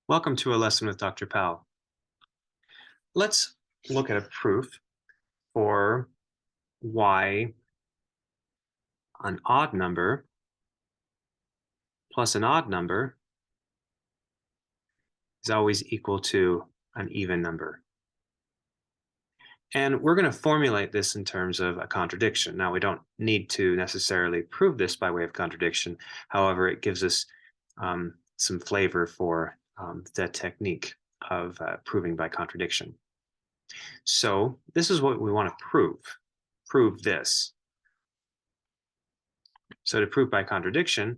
Welcome to a lesson with Dr. Powell. Let's look at a proof for why an odd number plus an odd number is always equal to an even number. And we're going to formulate this in terms of a contradiction. Now, we don't need to necessarily prove this by way of contradiction. However, it gives us some flavor for the technique of proving by contradiction. So this is what we want to prove. Prove this. So to prove by contradiction,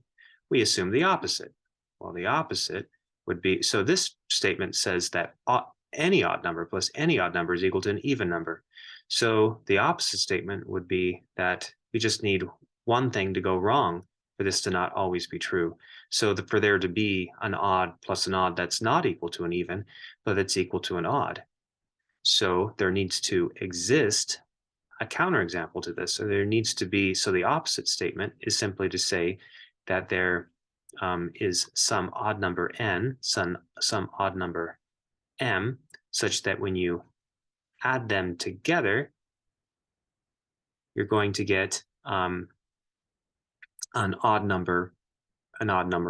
we assume the opposite. Well, the opposite would be, so this statement says that any odd number plus any odd number is equal to an even number. So the opposite statement would be that we just need one thing to go wrong for this to not always be true. So for there to be an odd plus an odd that's not equal to an even, but that's equal to an odd. So there needs to exist a counterexample to this. So there needs to be, so the opposite statement is simply to say that there is some odd number n, some odd number m, such that when you add them together, you're going to get an odd number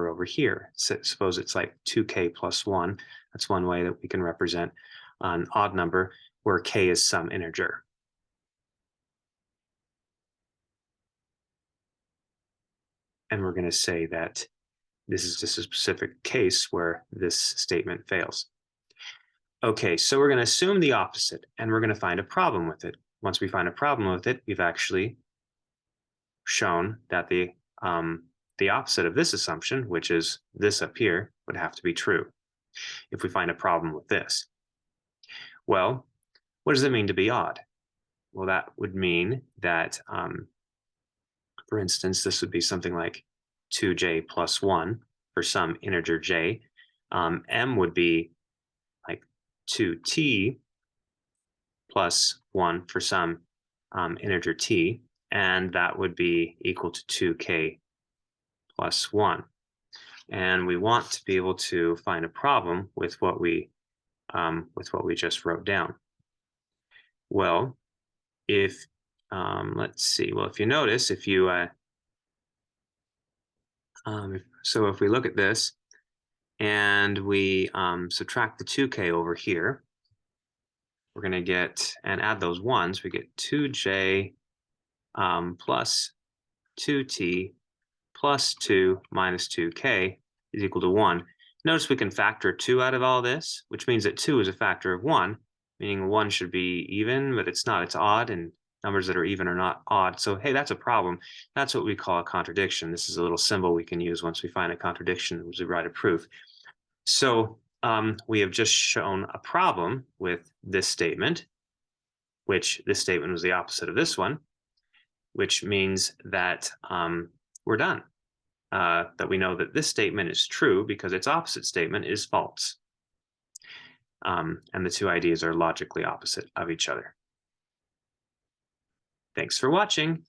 over here. So suppose it's like 2k plus 1. That's one way that we can represent an odd number where k is some integer. And we're going to say that this is just a specific case where this statement fails. Okay, so we're going to assume the opposite, and we're going to find a problem with it. Once we find a problem with it, we've actually shown that the opposite of this assumption, which is this up here, would have to be true if we find a problem with this. Well, what does it mean to be odd? Well, that would mean that, for instance, this would be something like 2j plus 1 for some integer j. M would be like 2t plus 1 for some integer t, and that would be equal to 2k plus 1. And we want to be able to find a problem with what we just wrote down. Well, if let's see. Well, if you notice, if you so if we look at this and we subtract the 2k over here, we're going to get, and add those ones, we get 2j plus 2t plus 2 minus 2k is equal to 1. Notice we can factor 2 out of all this, which means that 2 is a factor of 1, meaning 1 should be even, but it's not. It's odd, and numbers that are even are not odd. So, hey, that's a problem. That's what we call a contradiction. This is a little symbol we can use once we find a contradiction as we write a proof. So we have just shown a problem with this statement, which this statement was the opposite of this one, which means that we're done. That we know that this statement is true because its opposite statement is false. And the two ideas are logically opposite of each other. Thanks for watching.